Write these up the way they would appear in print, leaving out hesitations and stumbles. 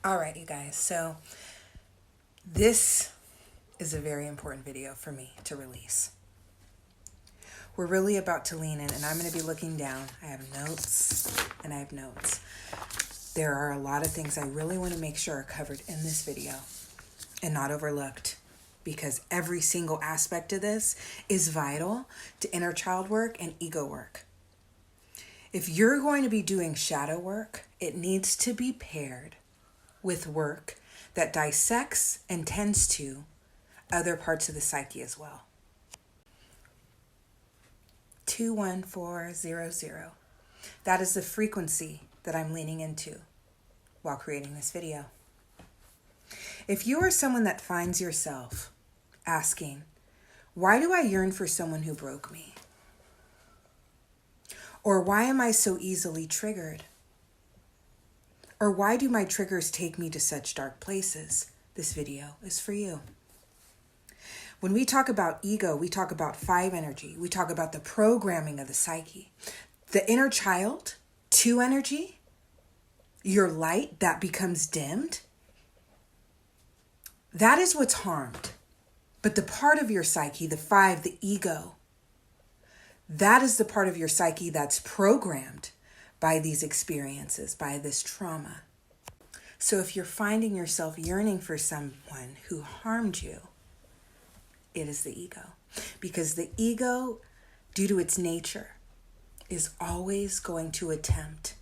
All right, you guys. So this is a very important video for me to release. We're really about to lean in, and I'm going to be looking down. I have notes, and I have notes. There are a lot of things I really want to make sure are covered in this video and not overlooked, because every single aspect of this is vital to inner child work and ego work. If you're going to be doing shadow work, it needs to be paired with work that dissects and tends to other parts of the psyche as well. 21400. That is the frequency that I'm leaning into while creating this video. If you are someone that finds yourself asking, why do I yearn for someone who broke me? Or why am I so easily triggered? Or why do my triggers take me to such dark places? This video is for you. When we talk about ego, we talk about 5 energy. We talk about the programming of the psyche. The inner child, 2 energy, your light that becomes dimmed, that is what's harmed. But the part of your psyche, the 5, the ego, that is the part of your psyche that's programmed by these experiences, by this trauma. So if you're finding yourself yearning for someone who harmed you, it is the ego. Because the ego, due to its nature, is always going to attempt,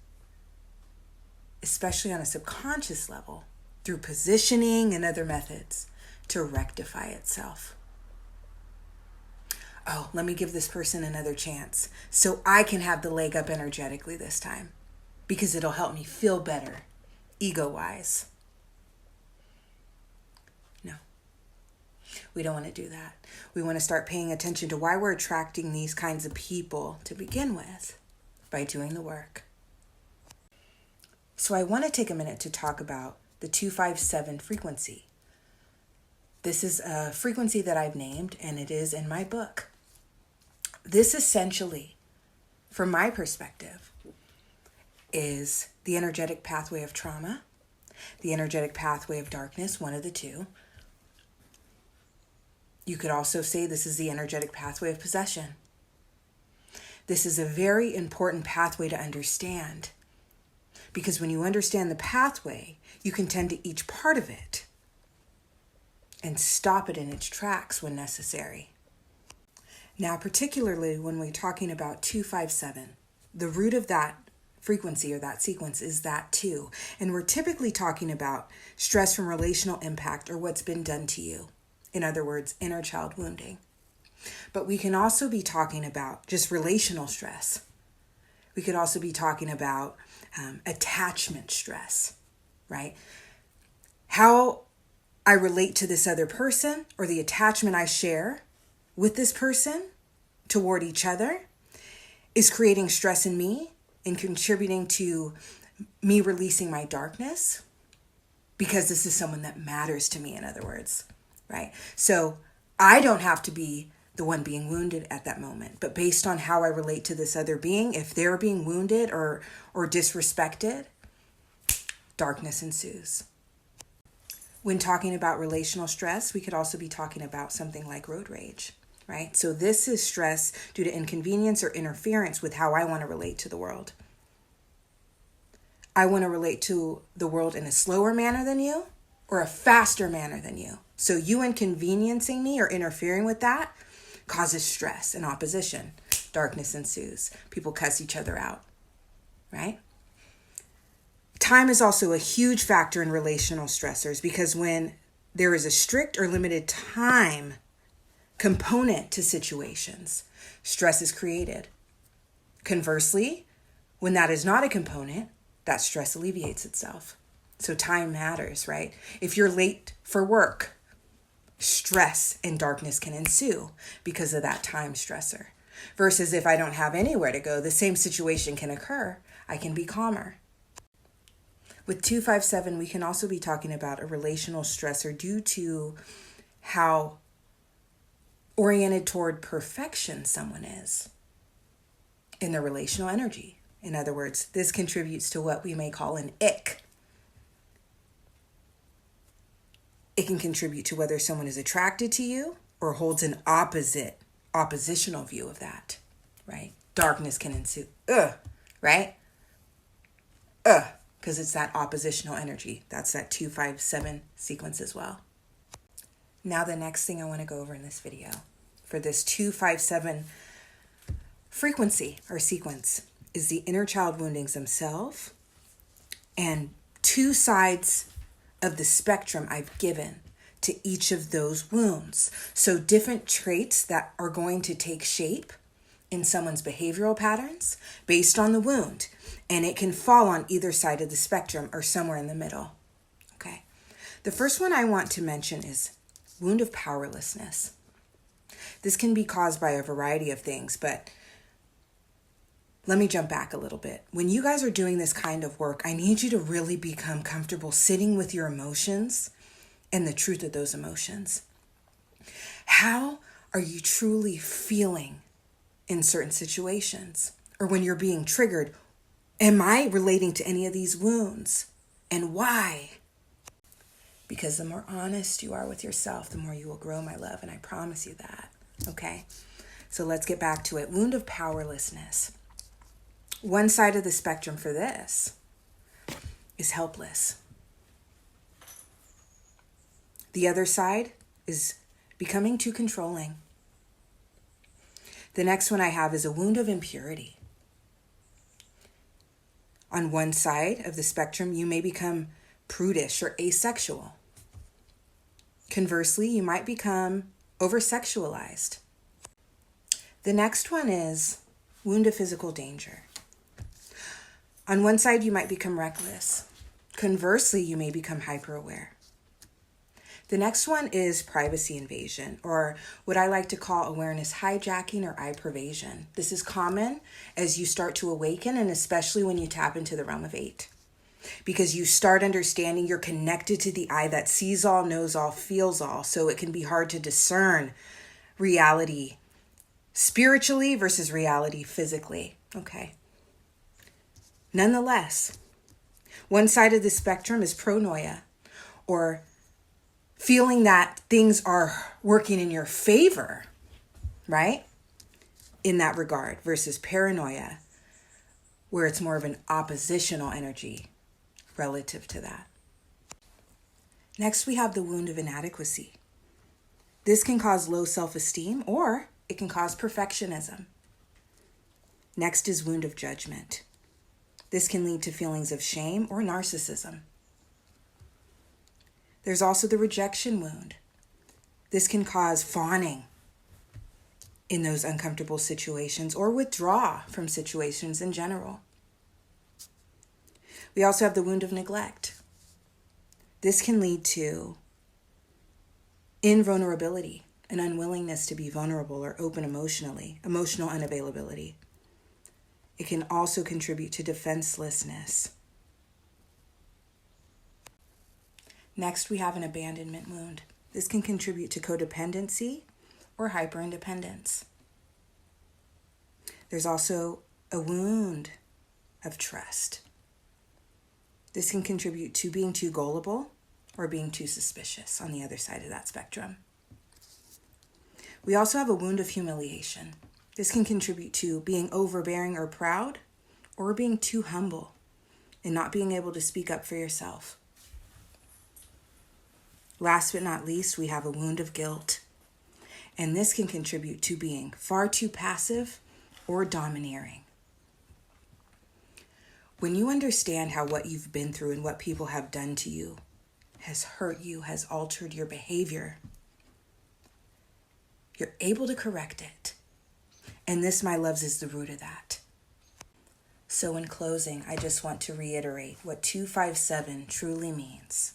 especially on a subconscious level, through positioning and other methods, to rectify itself. Oh, let me give this person another chance so I can have the leg up energetically this time, because it'll help me feel better, ego-wise. No, we don't want to do that. We want to start paying attention to why we're attracting these kinds of people to begin with by doing the work. So I want to take a minute to talk about the 257 frequency. This is a frequency that I've named, and it is in my book. This essentially, from my perspective, is the energetic pathway of trauma, the energetic pathway of darkness, one of the two. You could also say this is the energetic pathway of possession. This is a very important pathway to understand, because when you understand the pathway, you can tend to each part of it and stop it in its tracks when necessary. Now, particularly when we're talking about 257, the root of that frequency or that sequence is that 2. And we're typically talking about stress from relational impact or what's been done to you. In other words, inner child wounding. But we can also be talking about just relational stress. We could also be talking about attachment stress, right? How I relate to this other person or the attachment I share with this person toward each other is creating stress in me and contributing to me releasing my darkness, because this is someone that matters to me, in other words, right? So I don't have to be the one being wounded at that moment, but based on how I relate to this other being, if they're being wounded or disrespected, darkness ensues. When talking about relational stress, we could also be talking about something like road rage, right? So this is stress due to inconvenience or interference with how I want to relate to the world. I want to relate to the world in a slower manner than you or a faster manner than you. So you inconveniencing me or interfering with that causes stress and opposition. Darkness ensues. People cuss each other out, right? Time is also a huge factor in relational stressors, because when there is a strict or limited time component to situations, stress is created. Conversely, when that is not a component, that stress alleviates itself. So time matters, right? If you're late for work, stress and darkness can ensue because of that time stressor. Versus if I don't have anywhere to go, the same situation can occur. I can be calmer. With 257, we can also be talking about a relational stressor due to how oriented toward perfection someone is in their relational energy. In other words, this contributes to what we may call an ick. It can contribute to whether someone is attracted to you or holds an oppositional view of that, right? Darkness can ensue, right? Because it's that oppositional energy. That's that 257 sequence as well. Now the next thing I want to go over in this video for this 257 frequency or sequence is the inner child woundings themselves and two sides of the spectrum I've given to each of those wounds. So different traits that are going to take shape in someone's behavioral patterns based on the wound. And it can fall on either side of the spectrum or somewhere in the middle. Okay. The first one I want to mention is wound of powerlessness. This can be caused by a variety of things, but let me jump back a little bit. When you guys are doing this kind of work, I need you to really become comfortable sitting with your emotions and the truth of those emotions. How are you truly feeling in certain situations? Or when you're being triggered, am I relating to any of these wounds? And why? Because the more honest you are with yourself, the more you will grow, my love. And I promise you that. Okay? So let's get back to it. Wound of powerlessness. One side of the spectrum for this is helpless. The other side is becoming too controlling. The next one I have is a wound of impurity. On one side of the spectrum, you may become prudish or asexual. Conversely, you might become over-sexualized. The next one is wound of physical danger. On one side, you might become reckless. Conversely, you may become hyper-aware. The next one is privacy invasion, or what I like to call awareness hijacking or eye pervasion. This is common as you start to awaken, and especially when you tap into the realm of 8. Because you start understanding you're connected to the eye that sees all, knows all, feels all. So it can be hard to discern reality spiritually versus reality physically. Okay. Nonetheless, one side of the spectrum is pronoia, or feeling that things are working in your favor, right? In that regard, versus paranoia, where it's more of an oppositional energy relative to that. Next, we have the wound of inadequacy. This can cause low self-esteem, or it can cause perfectionism. Next is wound of judgment. This can lead to feelings of shame or narcissism. There's also the rejection wound. This can cause fawning in those uncomfortable situations or withdraw from situations in general. We also have the wound of neglect. This can lead to invulnerability, an unwillingness to be vulnerable or open emotionally, emotional unavailability. It can also contribute to defenselessness. Next, we have an abandonment wound. This can contribute to codependency or hyperindependence. There's also a wound of trust. This can contribute to being too gullible or being too suspicious on the other side of that spectrum. We also have a wound of humiliation. This can contribute to being overbearing or proud, or being too humble and not being able to speak up for yourself. Last but not least, we have a wound of guilt. And this can contribute to being far too passive or domineering. When you understand how what you've been through and what people have done to you has hurt you, has altered your behavior, you're able to correct it. And this, my loves, is the root of that. So in closing, I just want to reiterate what 257 truly means.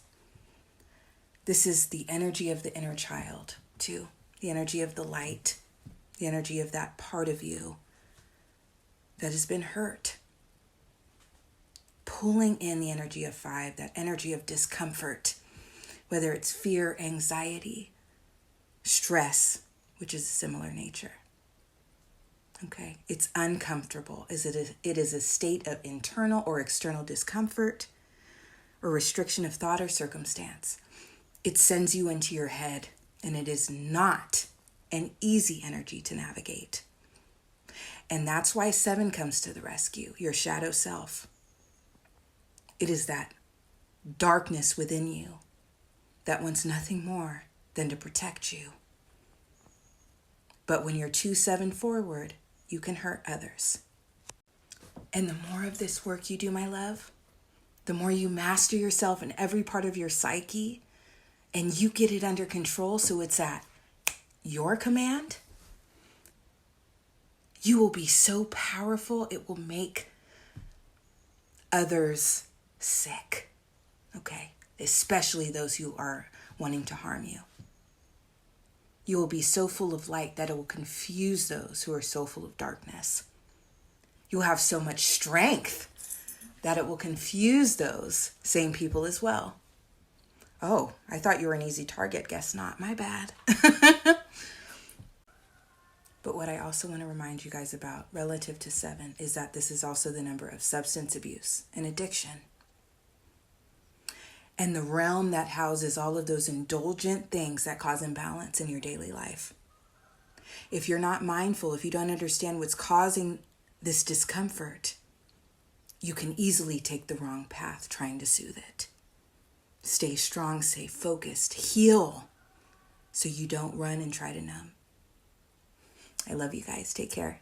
This is the energy of the inner child, too. The energy of the light, the energy of that part of you that has been hurt. Pulling in the energy of 5, that energy of discomfort, whether it's fear, anxiety, stress, which is a similar nature. Okay, it's uncomfortable. It is a state of internal or external discomfort or restriction of thought or circumstance. It sends you into your head, and it is not an easy energy to navigate. And that's why 7 comes to the rescue, your shadow self. It is that darkness within you that wants nothing more than to protect you. But when you're 2-7 forward, you can hurt others. And the more of this work you do, my love, the more you master yourself in every part of your psyche, and you get it under control so it's at your command, you will be so powerful it will make others sick, okay? Especially those who are wanting to harm you. You will be so full of light that it will confuse those who are so full of darkness. You'll have so much strength that it will confuse those same people as well. Oh, I thought you were an easy target. Guess not. My bad. But what I also want to remind you guys about relative to 7 is that this is also the number of substance abuse and addiction. And the realm that houses all of those indulgent things that cause imbalance in your daily life. If you're not mindful, if you don't understand what's causing this discomfort, you can easily take the wrong path trying to soothe it. Stay strong, stay focused, heal so you don't run and try to numb. I love you guys. Take care.